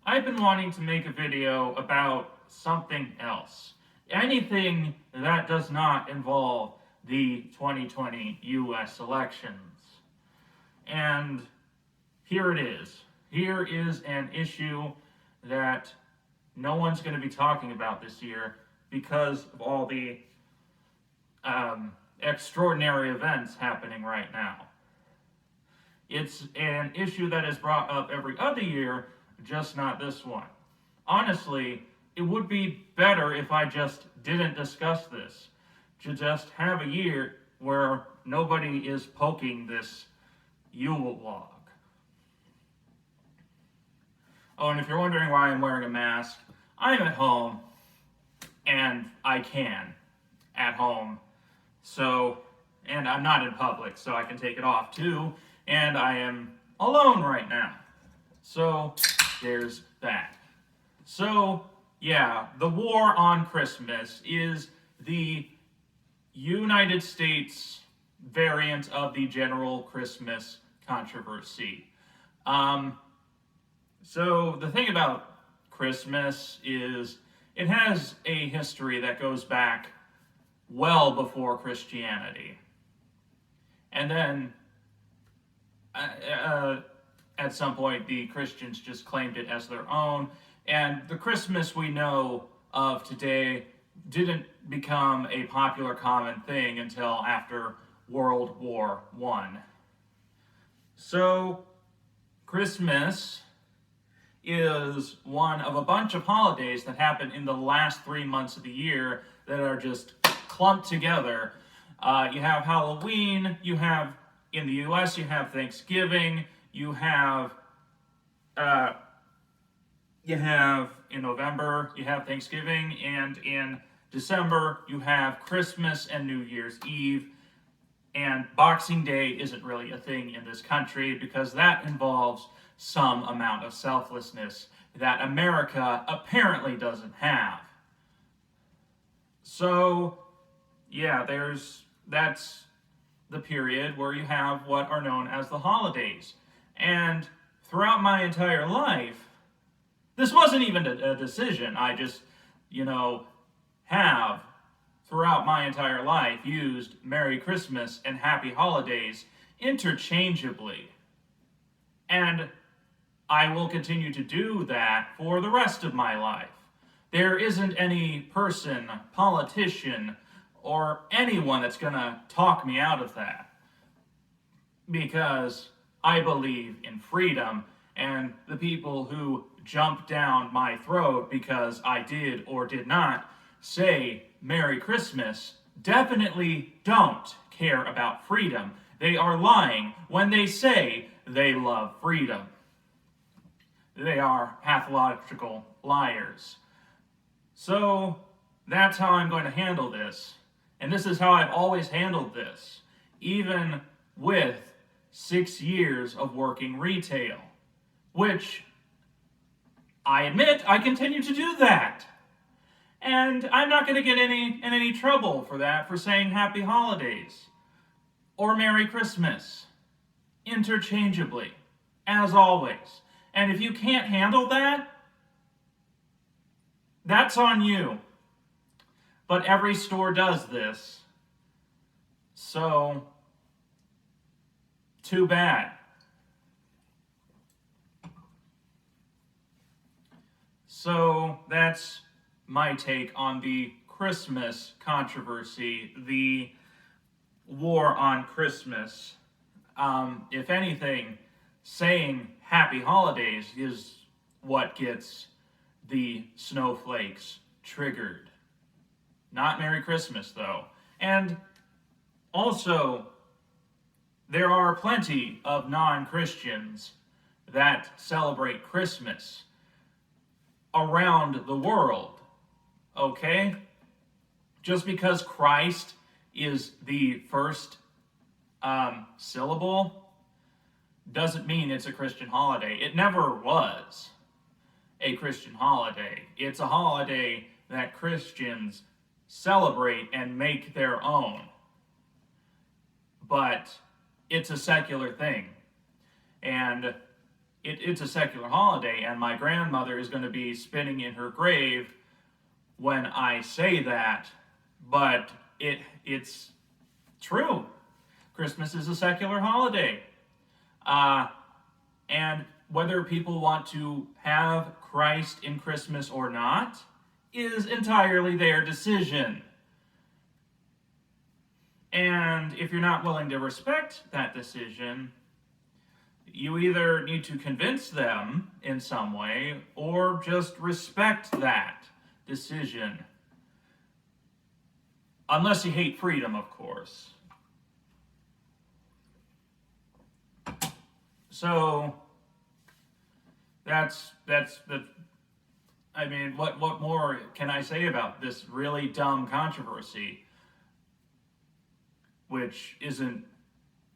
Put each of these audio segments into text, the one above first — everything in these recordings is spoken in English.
I've been wanting to make a video about something else. Anything that does not involve the 2020 US elections. And here it is. Here is an issue that no one's going to be talking about this year because of all the extraordinary events happening right now. It's an issue that is brought up every other year, just not this one. Honestly, it would be better if I just didn't discuss this, to just have a year where nobody is poking this Yule log. Oh, and if you're wondering why I'm wearing a mask, I'm at home, and I can, at home. So, and I'm not in public, so I can take it off too, and I am alone right now. So, there's that. So, yeah, the war on Christmas is the United States variant of the general Christmas controversy. So, the thing about Christmas is it has a history that goes back well before Christianity. And then at some point, the Christians just claimed it as their own. And the Christmas we know of today didn't become a popular common thing until after World War I. So, Christmas is one of a bunch of holidays that happen in the last 3 months of the year that are just clumped together. You have Halloween, you have, in the US, you have Thanksgiving, you have in November, you have Thanksgiving, and in December, you have Christmas and New Year's Eve, and Boxing Day isn't really a thing in this country because that involves some amount of selflessness that America apparently doesn't have. So, yeah, that's the period where you have what are known as the holidays. And throughout my entire life, this wasn't even a decision. I just, have throughout my entire life used Merry Christmas and Happy Holidays interchangeably. And I will continue to do that for the rest of my life. There isn't any person, politician, or anyone that's gonna talk me out of that. Because I believe in freedom, and the people who jump down my throat because I did or did not say Merry Christmas definitely don't care about freedom. They are lying when they say they love freedom. They are pathological liars. So that's how I'm going to handle this. And this is how I've always handled this, even with 6 years of working retail, which I admit I continue to do that. And I'm not going to get in any trouble for that, for saying Happy Holidays or Merry Christmas interchangeably, as always. And if you can't handle that, that's on you. But every store does this. So, too bad. So, that's my take on the Christmas controversy, the war on Christmas. If anything, saying Happy Holidays is what gets the snowflakes triggered. Not Merry Christmas, though. And also, there are plenty of non-Christians that celebrate Christmas around the world, okay? Just because Christ is the first syllable doesn't mean it's a Christian holiday. It never was a Christian holiday. It's a holiday that Christians celebrate and make their own. But it's a secular thing. And it's a secular holiday, and my grandmother is going to be spinning in her grave when I say that, but it's true. Christmas is a secular holiday. And whether people want to have Christ in Christmas or not is entirely their decision. And if you're not willing to respect that decision, you either need to convince them in some way or just respect that decision. Unless you hate freedom, of course. So that's the I mean, what more can I say about this really dumb controversy, which isn't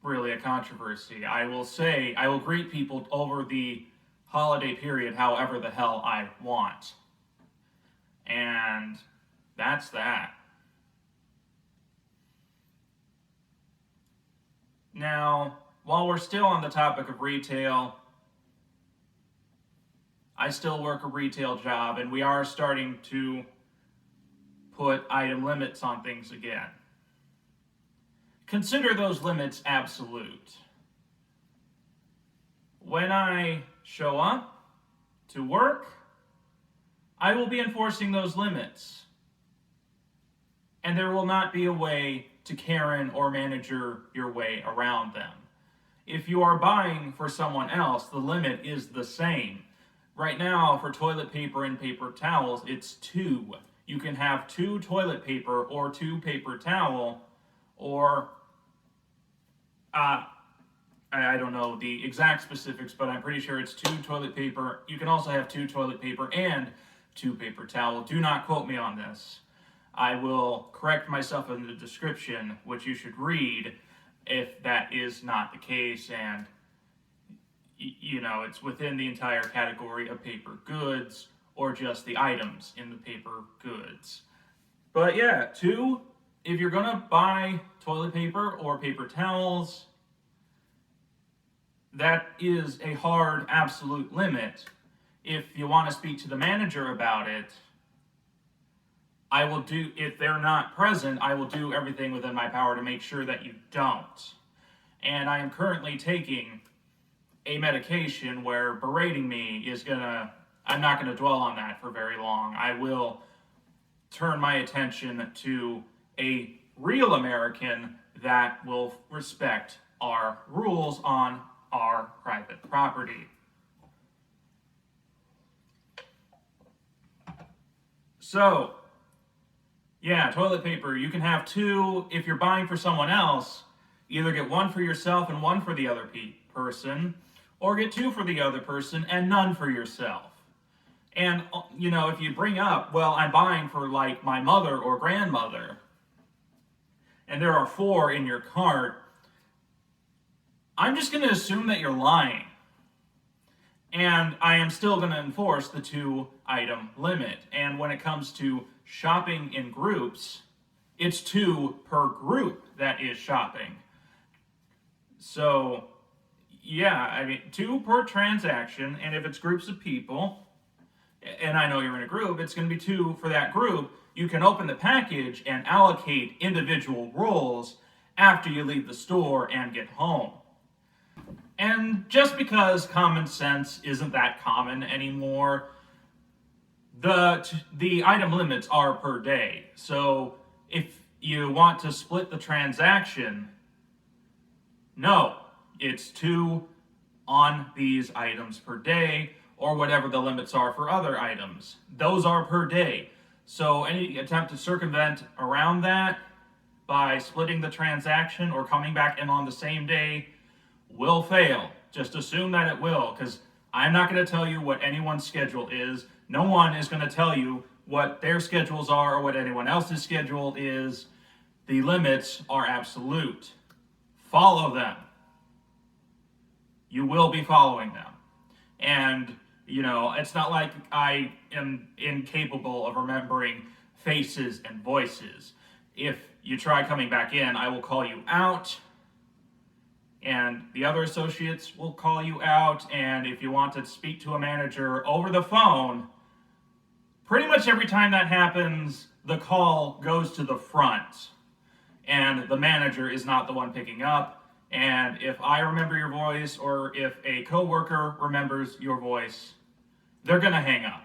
really a controversy? I will greet people over the holiday period however the hell I want. And that's that. Now, while we're still on the topic of retail, I still work a retail job, and we are starting to put item limits on things again. Consider those limits absolute. When I show up to work, I will be enforcing those limits. And there will not be a way to Karen or manager your way around them. If you are buying for someone else, the limit is the same. Right now, for toilet paper and paper towels, it's 2. You can have 2 toilet paper or 2 paper towel, or I don't know the exact specifics, but I'm pretty sure it's 2 toilet paper. You can also have 2 toilet paper and 2 paper towel. Do not quote me on this. I will correct myself in the description, which you should read if that is not the case, and it's within the entire category of paper goods or just the items in the paper goods. But yeah, 2, if you're gonna buy toilet paper or paper towels, that is a hard absolute limit. If you want to speak to the manager about it, if they're not present, I will do everything within my power to make sure that you don't. And I am currently taking a medication where berating me I'm not gonna dwell on that for very long. I will turn my attention to a real American that will respect our rules on our private property. So, yeah, toilet paper, you can have 2 if you're buying for someone else. Either get 1 for yourself and 1 for the other person, or get 2 for the other person and none for yourself. And, if you bring up, well, I'm buying for like my mother or grandmother, and there are 4 in your cart, I'm just going to assume that you're lying. And I am still going to enforce the 2 item limit. And when it comes to shopping in groups, it's 2 per group that is shopping. So, yeah, 2 per transaction, and if it's groups of people, and I know you're in a group, it's going to be 2 for that group. You can open the package and allocate individual rolls after you leave the store and get home. And just because common sense isn't that common anymore, the item limits are per day. So if you want to split the transaction, no, it's 2 on these items per day, or whatever the limits are for other items. Those are per day. So any attempt to circumvent around that by splitting the transaction or coming back in on the same day will fail. Just assume that it will, because I'm not going to tell you what anyone's schedule is. No one is going to tell you what their schedules are or what anyone else's schedule is. The limits are absolute. Follow them. You will be following them. And, it's not like I am incapable of remembering faces and voices. If you try coming back in, I will call you out. and the other associates will call you out. And if you want to speak to a manager over the phone, pretty much every time that happens, the call goes to the front, and the manager is not the one picking up. And if I remember your voice, or if a coworker remembers your voice, they're going to hang up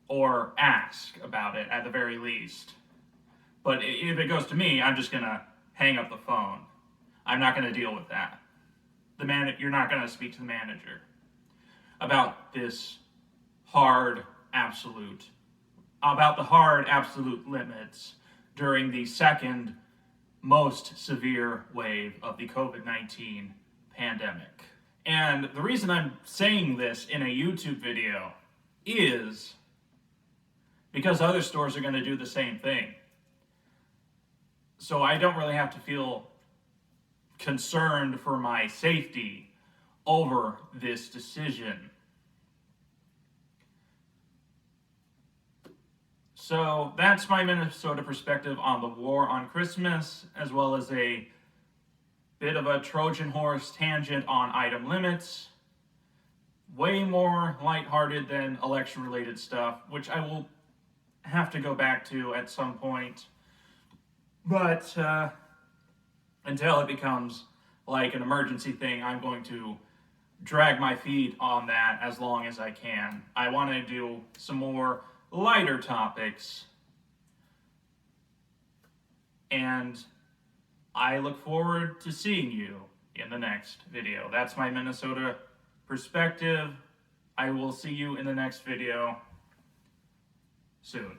or ask about it at the very least. But if it goes to me, I'm just going to hang up the phone. I'm not going to deal with that. You're not going to speak to the manager about this hard absolute, about the hard absolute limits during the second most severe wave of the COVID-19 pandemic. And the reason I'm saying this in a YouTube video is because other stores are going to do the same thing. So I don't really have to feel concerned for my safety over this decision. So that's my Minnesota perspective on the war on Christmas, as well as a bit of a Trojan horse tangent on item limits. Way more lighthearted than election-related stuff, which I will have to go back to at some point. But until it becomes like an emergency thing, I'm going to drag my feet on that as long as I can. I want to do some more lighter topics, and I look forward to seeing you in the next video. That's my Minnesota perspective. I will see you in the next video soon.